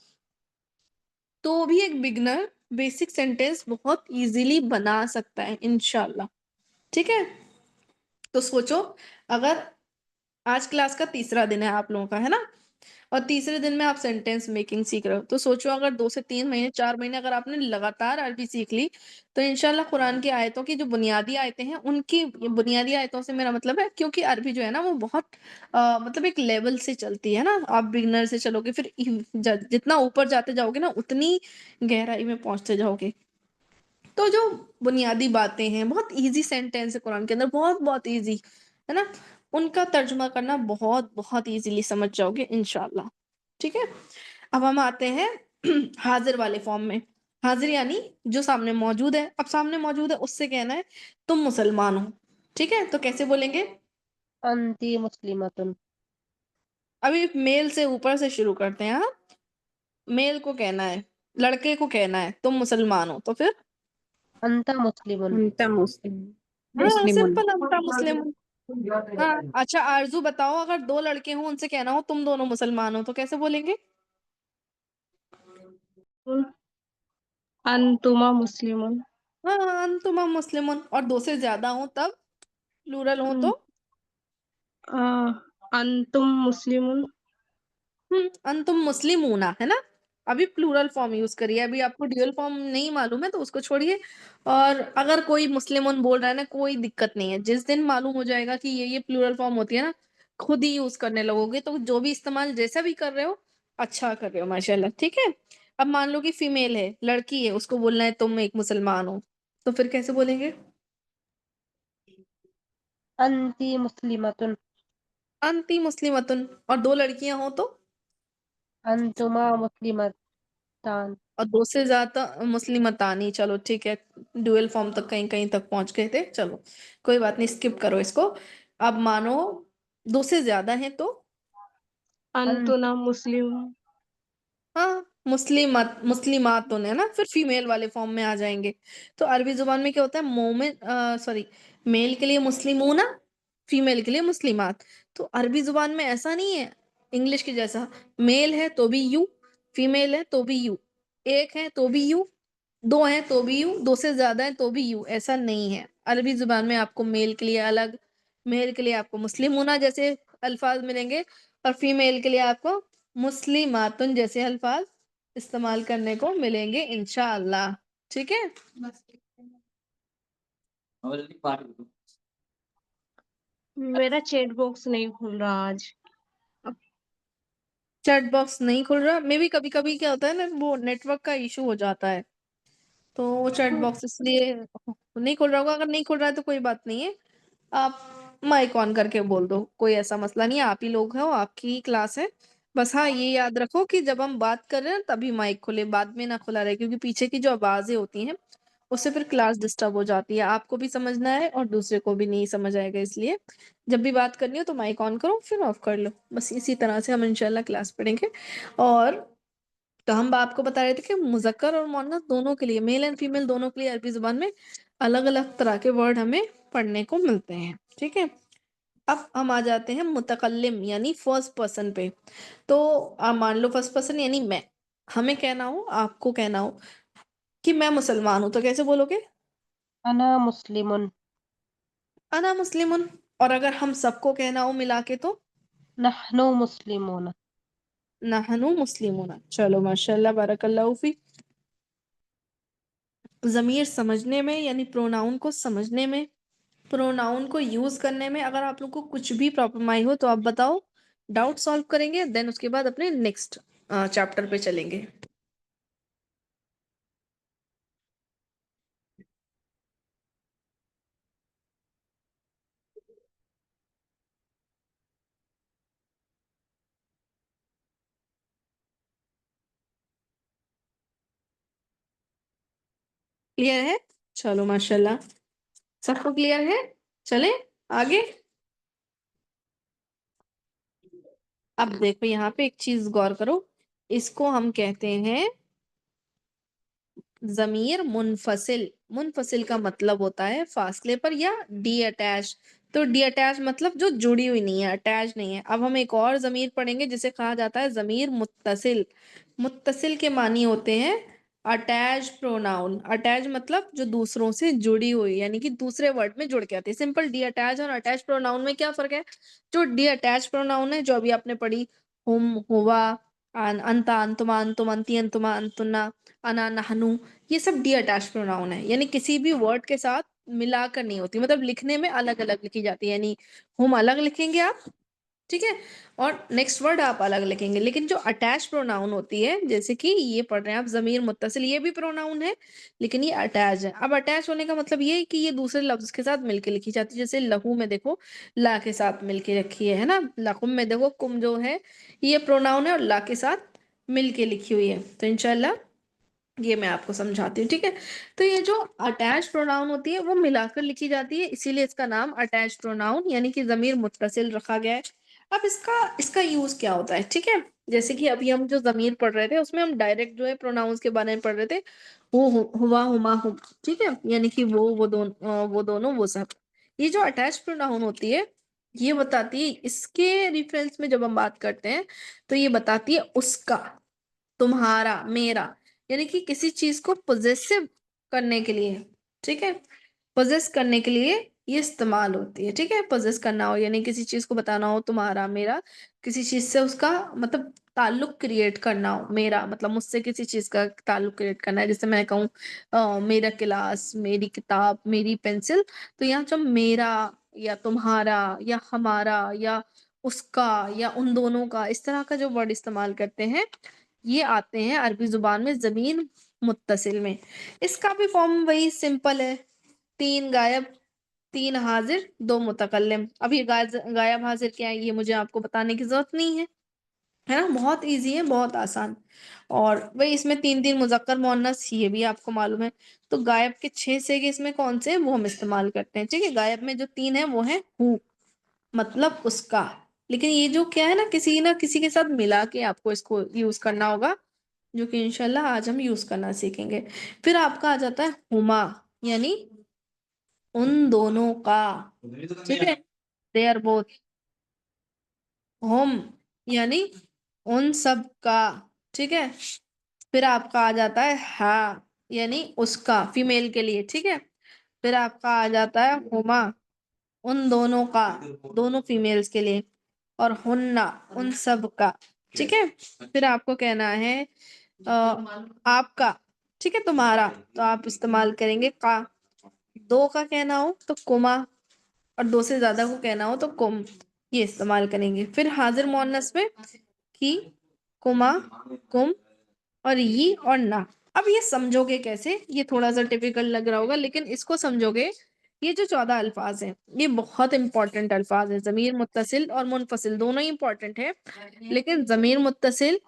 तो भी एक बिगनर बेसिक सेंटेंस बहुत इजीली बना सकता है इंशाल्लाह, ठीक है। तो सोचो, अगर आज क्लास का तीसरा दिन है आप लोगों का, है ना, और तीसरे दिन में आप सेंटेंस मेकिंग सीख रहे हो, तो सोचो अगर 2 से 3 महीने 4 महीने अगर आपने लगातार अरबी सीख ली, तो इंशाल्लाह कुरान की आयतों की जो बुनियादी आयतें हैं, उनकी बुनियादी आयतों से मेरा मतलब है, क्योंकि अरबी जो है ना वो बहुत मतलब एक लेवल से चलती है ना, आप बिगनर से चलोगे, फिर जितना ऊपर जाते जाओगे ना उतनी गहराई में पहुंचते जाओगे। तो जो बुनियादी बातें हैं, बहुत इजी सेंटेंस है कुरान के अंदर, बहुत बहुत इजी, है ना, उनका तर्जुमा करना बहुत बहुत इजीली समझ जाओगे इंशाल्लाह, ठीक है। अब हम आते हैं हाजिर वाले फॉर्म में। हाजिर यानी जो सामने मौजूद है, अब सामने मौजूद है उससे कहना है तुम मुसलमान हो, ठीक है। तो कैसे बोलेंगे? अंती मुस्लिमतुन। अभी मेल से ऊपर से शुरू करते हैं, हाँ। मेल को कहना है, लड़के को कहना है तुम मुसलमान हो, तो फिर अंता मुस्लिमुन। अंता मुस्लिम। हाँ, मुस्लिमुन। सिंपल, अंता मुस्लिम। हाँ, अच्छा आरजू बताओ, अगर दो लड़के हों उनसे कहना हो तुम दोनों मुसलमान हो, तो कैसे बोलेंगे? अंतुमा मुस्लिमुन। हाँ, अंतुमा मुस्लिमुन। और दो से ज्यादा हो तब, प्लूरल हो तो? अ, अंतुम मुस्लिमुन। अंतुम मुस्लिमूना, है ना। अभी प्लूरल फॉर्म यूज करिए, अभी आपको ड्यूअल फॉर्म नहीं मालूम है तो उसको छोड़िए। और अगर कोई मुस्लिमून बोल रहा है ना, कोई दिक्कत नहीं है, जिस दिन मालूम हो जाएगा कि ये प्लूरल फॉर्म होती है ना, खुद ही यूज करने लगोगे, तो जो भी इस्तेमाल जैसा भी कर रहे हो, अच्छा कर रहे हो माशाल्लाह, ठीक है। अब मान लो कि फीमेल है, लड़की है, उसको बोलना है तुम एक मुसलमान हो, तो फिर कैसे बोलेंगे? अंती मुस्लिमतुन। अंती मुस्लिमतुन, और 2 लड़कियां हो तो, अंतुमा मुस्लिमतान। और 2 से ज्यादा मुस्लिमतानी। चलो ठीक है, ड्यूअल फॉर्म तक कहीं कहीं तक पहुंच गए थे, चलो कोई बात नहीं, स्किप करो इसको। अब मानो 2 से ज्यादा है तो, अंतुना मुस्लिम। हाँ मुस्लिमत मुस्लिमातुन है ना, फिर फीमेल वाले फॉर्म में आ जाएंगे। तो अरबी जुबान में क्या होता है, मोमिन, सॉरी, मेल के लिए मुस्लिमूना, फीमेल के लिए मुस्लिमात। तो अरबी जुबान में ऐसा नहीं है इंग्लिश के जैसा, मेल है तो भी यू, फीमेल है तो भी यू, एक है तो भी यू, 2 हैं तो भी यू, 2 से ज्यादा है तो भी यू, ऐसा नहीं है। अरबी जुबान में आपको मेल के लिए अलग, मेल के लिए आपको मुस्लिमूना जैसे अल्फाज मिलेंगे, और फीमेल के लिए आपको मुस्लिमातुन जैसे अल्फाज इस्तेमाल करने को मिलेंगे इंशाअल्लाह। ठीक है, मेरा चैट बॉक्स नहीं खुल रहा आज। चैट बॉक्स नहीं खुल रहा, मे भी कभी कभी क्या होता है ना, वो नेटवर्क का इशू हो जाता है, तो वो चैट बॉक्स इसलिए नहीं खुल रहा होगा। अगर नहीं खुल रहा है तो कोई बात नहीं है, आप माइक ऑन करके बोल दो, कोई ऐसा मसला नहीं है, आप ही लोग हो, आपकी ही क्लास है। बस हाँ ये याद रखो कि जब हम बात कर रहे हैं तभी माइक खुले, बाद में ना खुला रहे, क्योंकि पीछे की जो आवाजें होती हैं उससे फिर क्लास डिस्टर्ब हो जाती है, आपको भी समझना है और दूसरे को भी नहीं समझ आएगा। इसलिए जब भी बात करनी हो तो माइक ऑन करो फिर ऑफ कर लो, बस इसी तरह से हम इंशाल्लाह क्लास पढ़ेंगे। और तो हम आपको बता रहे थे कि मुज़क्कर और मुअन्नस दोनों के लिए, मेल एंड फीमेल दोनों के लिए अरबी जुबान में अलग अलग तरह के वर्ड हमें पढ़ने को मिलते हैं। ठीक है, अब हम आ जाते हैं मुतकल्लिम यानी फर्स्ट पर्सन पे। तो आप मान लो फर्स्ट पर्सन यानी मैं, हमें कहना हो, आपको कहना हो कि मैं मुसलमान हूं, तो कैसे बोलोगे? अना मुस्लिमुन। अना मुस्लिमुन। और अगर हम सबको कहना हो मिला के तो, नहनु मुस्लिमून। नहनु मुस्लिमुन। चलो माशाल्लाह बारकल्लाहु फी। ज़मीर समझने में यानी प्रोनाउन को समझने में, प्रोनाउन को यूज करने में अगर आप लोग को कुछ भी प्रॉब्लम आई हो तो आप बताओ, डाउट सॉल्व करेंगे, देन उसके बाद अपने नेक्स्ट चैप्टर पे चलेंगे। क्लियर है? चलो माशाल्लाह, सबको क्लियर है, चले आगे। अब देखो यहाँ पे एक चीज गौर करो, इसको हम कहते हैं जमीर मुनफसिल। मुनफसिल का मतलब होता है फासले पर या डी अटैच। तो डी अटैच मतलब जो जुड़ी हुई नहीं है, अटैच नहीं है। अब हम एक और जमीर पढ़ेंगे जिसे कहा जाता है जमीर मुत्तसिल। मुत्तसिल के मानी होते हैं अटैच प्रोनाउन। अटैच मतलब जो दूसरों से जुड़ी हुई, यानी कि दूसरे वर्ड में जुड़ के आती है। सिंपल डी अटैच और अटैच प्रोनाउन में क्या फर्क है? जो डी अटैच प्रोनाउन है, जो अभी आपने पढ़ी, हुम, हुआ, अंता, अंतुमा, अंतुम, अंती, अंतुमा, अंतुन्ना, अना, नहनु, ये सब डी अटैच प्रोनाउन है, यानी किसी भी वर्ड के साथ मिलाकर नहीं होती, मतलब लिखने में अलग अलग लिखी जाती है। यानी हम अलग लिखेंगे आप, ठीक है, और नेक्स्ट वर्ड आप अलग लिखेंगे। लेकिन जो अटैच प्रोनाउन होती है, जैसे कि ये पढ़ रहे हैं आप जमीर मुत्तसिल, ये भी प्रोनाउन है लेकिन ये अटैच है। अब अटैच होने का मतलब ये है कि ये दूसरे लफ्ज के साथ मिलके लिखी जाती है। जैसे लहू में देखो ला के साथ मिलके रखी है ना, लकुम में देखो कुम जो है ये प्रोनाउन है और ला के साथ मिलके लिखी हुई है। तो इंशाल्लाह ये मैं आपको समझाती हूँ, ठीक है। तो ये जो अटैच प्रोनाउन होती है वो मिलाकर लिखी जाती है, इसीलिए इसका नाम अटैच प्रोनाउन यानी कि जमीर मुत्तसिल रखा गया है। अब इसका इसका यूज क्या होता है, ठीक है। जैसे कि अभी हम जो जमीर पढ़ रहे थे उसमें हम डायरेक्ट जो है प्रोनाउंस के बारे में पढ़ रहे थे, हुआ, हुमा, हुम, ठीक है, यानी कि वो दोनों वो सब। ये जो अटैच प्रोनाउन होती है ये बताती है, इसके रिफरेंस में जब हम बात करते हैं तो ये बताती है उसका, तुम्हारा, मेरा, यानी कि किसी चीज को पोजेसिव करने के लिए, ठीक है, पोजेस करने के लिए ये इस्तेमाल होती है, ठीक है। पोजेस करना हो यानी किसी चीज को बताना हो तुम्हारा, मेरा, किसी चीज से उसका मतलब ताल्लुक क्रिएट करना हो, मेरा मतलब मुझसे किसी चीज का ताल्लुक क्रिएट करना है। जैसे मैं कहूँ मेरा गिलास, मेरी किताब, मेरी पेंसिल, तो यहाँ जो मेरा या तुम्हारा या हमारा या उसका या उन दोनों का, इस तरह का जो वर्ड इस्तेमाल करते हैं ये आते हैं अरबी जुबान में जमीन मुत्तसिल में। इसका भी फॉर्म वही सिंपल है, तीन गायब, 3 हाजिर 2 मुतकल्लिम। अब ये गायब हाजिर क्या है ये मुझे आपको बताने की जरूरत नहीं है ना, बहुत इजी है, बहुत आसान। और वही इसमें 3 मुजक्कर मुअन्नस ये भी आपको मालूम है। तो गायब के 6 सेगे इसमें कौन से हैं वो हम इस्तेमाल करते हैं। ठीक है, गायब में जो 3 है वो है हु, मतलब उसका। लेकिन ये जो क्या है ना किसी के साथ मिला के आपको इसको यूज करना होगा, जो कि इंशाल्लाह आज हम यूज करना सीखेंगे। फिर आपका आ जाता है हुमा, यानी उन दोनों का। ठीक है, दे आर बोथ। होम यानी उन सब का। ठीक है, फिर आपका आ जाता है हा, यानी उसका, फीमेल के लिए। ठीक है, फिर आपका आ जाता है हुमा, उन दोनों का, दोनों फीमेल्स के लिए। और हुन्ना, उन सब का। ठीक है, फिर आपको कहना है आपका। ठीक है, तुम्हारा, तो आप इस्तेमाल करेंगे का। दो का कहना हो तो कुमा, और 2 से ज्यादा को कहना हो तो कुम, ये इस्तेमाल करेंगे। फिर हाजिर मुअन्नस में की, कुमा, कुम, और ये और ना। अब ये समझोगे कैसे, ये थोड़ा सा टिपिकल लग रहा होगा, लेकिन इसको समझोगे। ये जो 14 अल्फाज हैं ये बहुत इंपॉर्टेंट अल्फाज है। जमीर मुत्तसिल और मुनफसिल दोनों ही इंपॉर्टेंट है, लेकिन जमीर मुत्तसिल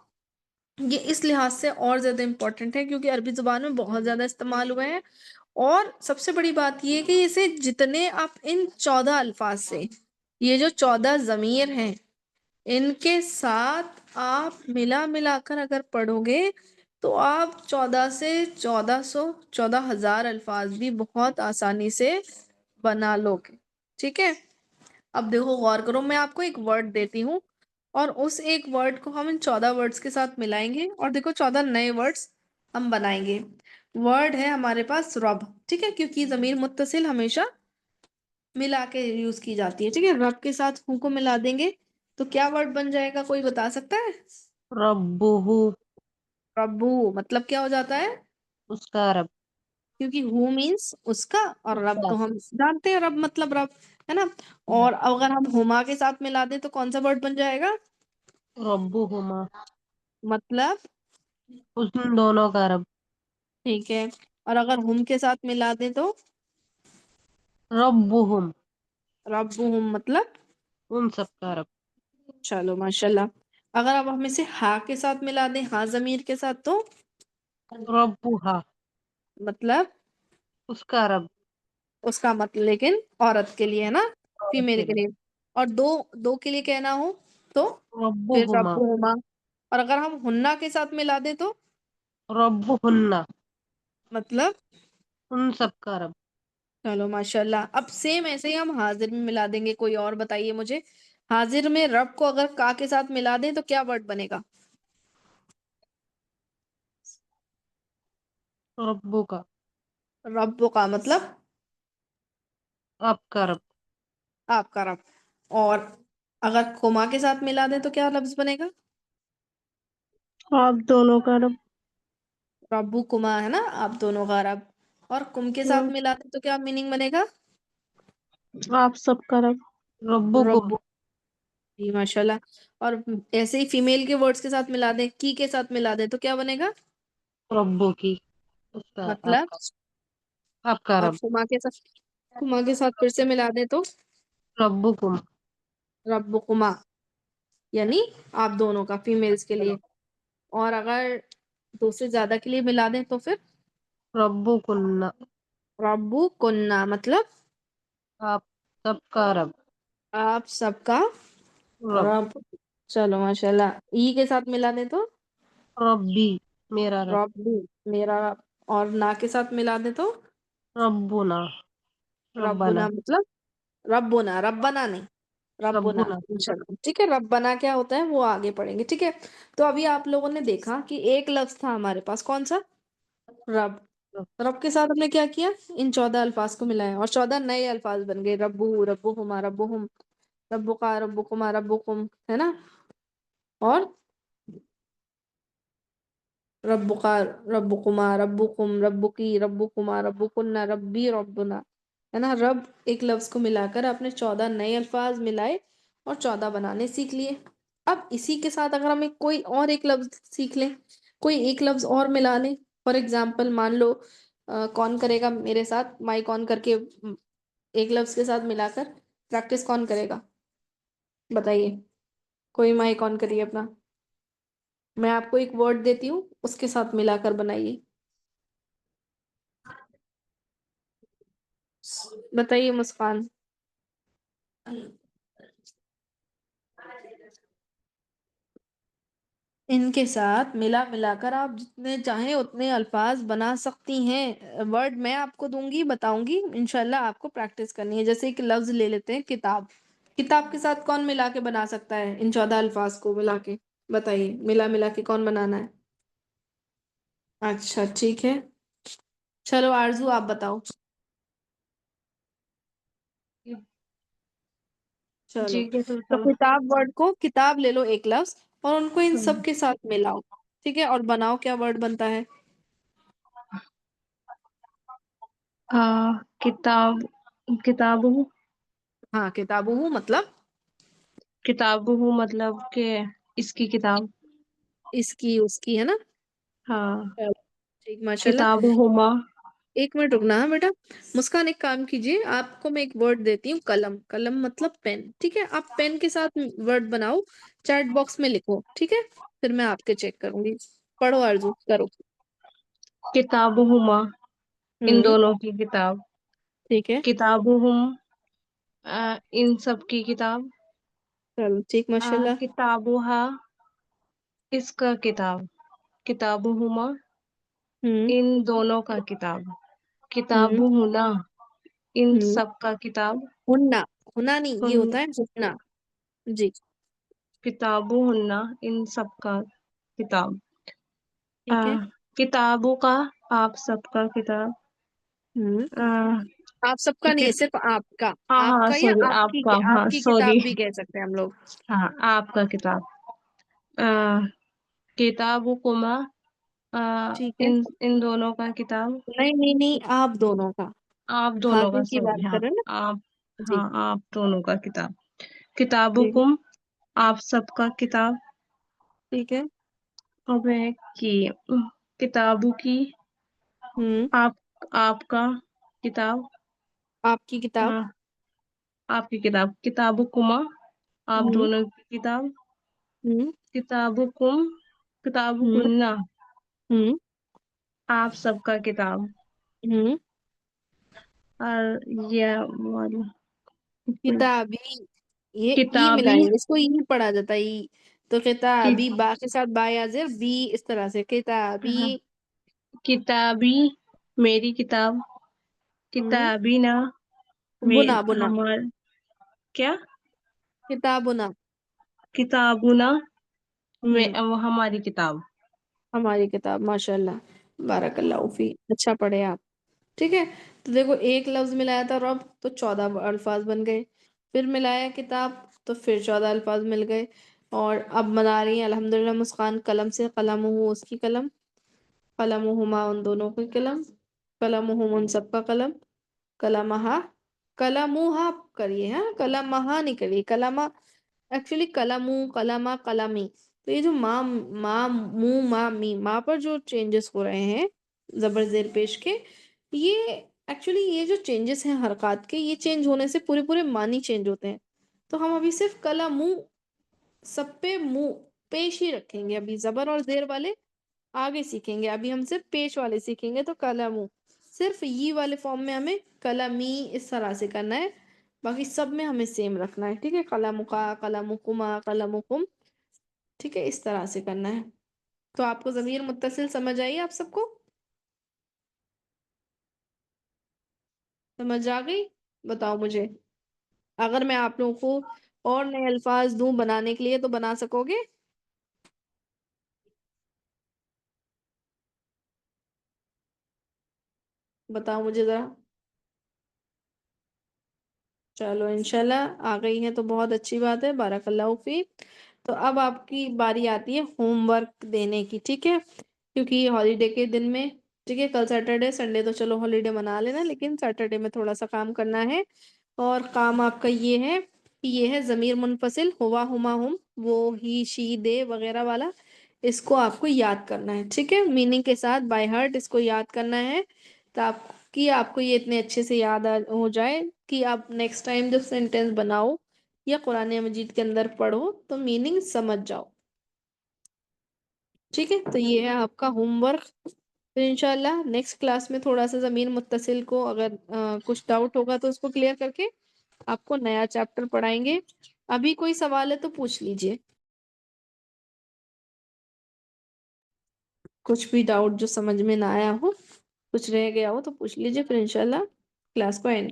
ये इस लिहाज से और ज्यादा इंपॉर्टेंट है क्योंकि अरबी जुबान में बहुत ज्यादा इस्तेमाल हुए हैं। और सबसे बड़ी बात ये है कि इसे जितने आप इन 14 अल्फाज से, ये जो 14 जमीर हैं इनके साथ आप मिला मिलाकर अगर पढ़ोगे तो आप 14 से 1400 14,000 अल्फाज भी बहुत आसानी से बना लोगे। ठीक है, अब देखो गौर करो, मैं आपको एक वर्ड देती हूँ और उस एक वर्ड को हम इन 14 वर्ड्स के साथ मिलाएंगे और देखो 14 नए वर्ड्स हम बनाएंगे। वर्ड है हमारे पास रब। ठीक है, क्योंकि जमीर मुत्तसिल हमेशा मिला के यूज की जाती है। ठीक है, रब के साथ हु को मिला देंगे तो क्या वर्ड बन जाएगा, कोई बता सकता है? रब्बुहु, रब्बू मतलब क्या हो जाता है? उसका रब, क्योंकि हु मीन्स उसका, और रब उसका, तो हम जानते हैं रब मतलब रब, है ना। और अगर हम हुमा के साथ मिला दें तो कौन सा वर्ड बन जाएगा? रब्बुहुमा, मतलब, उन दोनों का रब, ठीक है, और अगर हुम के साथ मिला दें तो रब्बुहुम, रब्बुहुम मतलब, उन सब का रब, चलो माशाल्लाह। अगर अब हम इसे हा के साथ मिला दें, हा जमीर के साथ, तो रब्बुहा, मतलब उसका रब, उसका मतलब, लेकिन औरत के लिए है ना, औरत फीमेल के के लिए, लिए। और दो दो के लिए कहना हो तो फिर रब्बुहुमा, रब्बुहुमा। और अगर हम हुन्ना के साथ मिला दें तो रब्बुहुन्ना, मतलब, उन सब का रब, चलो माशाल्लाह। अब सेम ऐसे ही हम हाजिर में मिला देंगे। कोई और बताइए मुझे, हाजिर में रब को अगर का के साथ मिला दें तो क्या वर्ड बनेगा? रब्बु का, रब का मतलब आपका रब, आपका रब। और अगर कुमा के साथ मिला दें तो क्या लफ्ज बनेगा? आप दोनों का रब। रब्बू कुमा, है ना, आप दोनों का रब। और कुम के साथ हम्म, मिला दें तो क्या मीनिंग बनेगा? आप सबका रब। रब्बु को, रब्बू, जी माशाल्लाह। और ऐसे ही फीमेल के वर्ड्स के साथ मिला दें, की के साथ मिला दें तो क्या बनेगा? रब्बु की, उसका, मतलब, आपका, आपका और रब, कुमा के साथ फिर से मिला दें तो रब्बु कुम, रब्बु कुमा, यानी आप दोनों का, फीमेल्स के लिए। और अगर 2 से ज्यादा के लिए मिला दें तो फिर रब्बु कुन्ना, रब्बु कुन्ना मतलब आप सबका रब, आप सबका रब, रब। चलो माशाल्लाह। ई के साथ मिला दें तो रब्बी, मेरा रब, रब्बू, मेरा रब। और ना के साथ मिला दें तो रब्बुना, रब्बाना, रब्बुना मतलब रब्बुना, रब्बना नहीं, रब्बुना। रब्बुना, चलो ठीक है, रब्बना क्या होता है वो आगे पढ़ेंगे। ठीक है, तो अभी आप लोगों ने देखा कि एक लफ्ज था हमारे पास, कौन सा? रब। रब, रब के साथ हमने क्या किया, इन 14 अल्फाज को मिलाया और 14 नए अल्फाज बन गए। रब्बू, रब्बुहुमा, रब्बुहुम, रब्बुका, रब्बुकुमा, रब्बुकुम, है ना। और रब्बुका, रब्बुकुमा, रब्बुकुम, रब्बुकी, रब्बुकुमा, रब्बुकुन्ना, रब्बी, रब्बुना, है ना। रब एक लफ्ज को मिलाकर आपने 14 नए अल्फाज मिलाए और 14 बनाने सीख लिए। अब इसी के साथ अगर हम कोई और एक लफ्ज सीख लें, कोई एक लफ्ज और मिला लें। फॉर एग्जाम्पल मान लो, कौन करेगा मेरे साथ, माइक ऑन करके एक लफ्ज के साथ मिलाकर प्रैक्टिस कौन करेगा? बताइए, कोई माइक ऑन करिए अपना। मैं आपको एक वर्ड देती हूँ, उसके साथ मिलाकर बनाइए। बताइए मुस्कान। इनके साथ मिला मिलाकर आप जितने चाहें उतने अल्फाज बना सकती हैं। वर्ड मैं आपको दूंगी, बताऊंगी, इंशाल्लाह आपको प्रैक्टिस करनी है। जैसे एक लफ्ज ले लेते हैं, किताब। किताब के साथ कौन मिला के बना सकता है इन 14 अल्फाज को मिला के? बताइए, मिला मिला के कौन बनाना है? अच्छा ठीक है, चलो आरजू आप बताओ। चलो, जी के तो सुल्तान। किताब वर्ड को, किताब ले लो एक लफ्ज, और उनको इन सब हम्म, के साथ मिलाओ। ठीक है, और बनाओ, क्या वर्ड बनता है? किताब, किताबु, हाँ, किताबुहु मतलब किताबु मतलब के इसकी किताब। इसकी उसकी, है ना? हाँ, चलो, ठीक, माशाल्लाह। किताबुहुमा। एक मिनट रुकना है बेटा। मुस्कान, एक काम कीजिए, आपको मैं एक वर्ड देती हूँ, कलम। कलम मतलब पेन, ठीक है? आप पेन के साथ वर्ड बनाओ, चैट बॉक्स में लिखो, ठीक है? फिर मैं आपके चेक करूंगी। पढ़ो आरजू, करो। किताबुहुमा, इन हम्म। दोनों की किताब। ठीक है, किताबुहुम, इन सब की किताब। चलो ठीक, माशाल्लाह। किताबुहा, इसका किताब। किताबुहुमा, हम्म। इन दोनों का किताब। हम्म। किताबुहुना, इन हम्म। सब का किताब। हुन्ना। हुना नहीं, ये हुन होता है हुन्ना। जी। किताबुहुन्ना, इन सब का किताब। आ, ठीक है। किताबों का, आप सबका किताब। हम्म। आ, आप सबका नहीं है, कि, सिर्फ आपका। हाँ हाँ आपका या सॉरी, आपकी, आपका, हाँ आपकी सॉरी। किताब भी कह सकते हैं हम लोग। हाँ, आपका किताब। आ, किताबुकुमा, ठीक है। इन इन दोनों का किताब। नहीं नहीं नहीं, आप दोनों का। आप दोनों का, हाजिर की बात सॉरी, हाँ। करें ना? आप, जी। हाँ, आप दोनों का किताब। ठीक है। किताबुकुम, आप सबका किताब। ठीक है। अब है कि किताबों की, हम्म। आप, आपका किताब। आपकी किताब। हाँ, आपकी किताब। किताबुकुमा, आप हम्म। दोनों की किताब। हम्म। किताबुकुम, हम्म। किताबुकुन्ना, हम्म। आप सबका किताब। हम्म। और ये वाला किताबी। ये ई किताबी। मिलाएंगे, इसको ई पढ़ा जाता है, ई। तो कि, किताबी, बा के साथ बा या जेर, बी, इस तरह से किताबी। हाँ, किताबी, मेरी किताब। हम्म। किताबी ना, बुना में बुना। हमार, क्या? किताबुना। किताबुना, में हम्म। वो हमारी किताब। हमारी किताब, माशाल्लाह। बारकल्लाहु फी, अच्छा पढ़े आप। ठीक है। तो देखो, एक लफ्ज मिलाया था रब, तो 14 अल्फाज बन गए। फिर मिलाया किताब, तो फिर 14 अल्फाज मिल गए। और अब बना रही है अल्हम्दुलिल्लाह मुस्कान, कलम से। कलम हो उसकी कलम, कलम हुमा उन दोनों की कलम, कलम हुम उन सबका कलम, कलमहा, कलमुहा करिए, हाँ, कलमहा नहीं करिए, कलमा। एक्चुअली कलमू, कलमा, कलमी। तो ये जो माँ, माँ, मू, माँ, मी, माँ पर जो चेंजेस हो रहे हैं, जबर जेर पेश के, ये एक्चुअली ये जो चेंजेस हैं हरकत के, ये चेंज होने से पूरे पूरे मानी चेंज होते हैं। तो हम अभी सिर्फ कलमू, सब पे मुंह, पेश ही रखेंगे। अभी जबर और जेर वाले आगे सीखेंगे, अभी हम सिर्फ पेश वाले सीखेंगे। तो कलमू, सिर्फ ये वाले फॉर्म में हमें कलमी इस तरह से करना है। बाकी सब में हमें सेम रखना है, ठीक है? कलमुका, कलमुकुमा, कलमुकुम, ठीक है? इस तरह से करना है। तो आपको ज़मीर मुत्तसिल समझ आई आप सबको? समझ आ गई? बताओ मुझे, अगर मैं आप लोगों को और नए अल्फाज दूं बनाने के लिए, तो बना सकोगे? बताओ मुझे जरा। चलो, इंशाल्लाह आ गई है तो बहुत अच्छी बात है, बारकल्लाहु फी। तो अब आपकी बारी आती है होमवर्क देने की, ठीक है? क्योंकि हॉलीडे के दिन में, ठीक है, कल सैटरडे, संडे तो चलो हॉलीडे मना लेना, लेकिन सैटरडे में थोड़ा सा काम करना है। और काम आपका ये है कि ये है ज़मीर मुनफसिल, हुआ, हुमा, हुम, वो, ही, शी, दे वगैरह वाला। इसको आपको याद करना है, ठीक है? मीनिंग के साथ बाय हार्ट इसको याद करना है। तो आप कि आपको ये इतने अच्छे से याद हो जाए कि आप नेक्स्ट टाइम जब सेंटेंस बनाओ या कुरान मजीद के अंदर पढ़ो तो मीनिंग समझ जाओ। ठीक है, तो ये है आपका होमवर्क। फिर इंशाल्लाह नेक्स्ट क्लास में थोड़ा सा ज़मीन मुत्तसिल को अगर कुछ डाउट होगा तो उसको क्लियर करके आपको नया चैप्टर पढ़ाएंगे। अभी कोई सवाल है तो पूछ लीजिए, कुछ भी डाउट जो समझ में ना आया हो, कुछ रह गया हो तो पूछ लीजिए, फिर इंशाल्लाह क्लास को एंड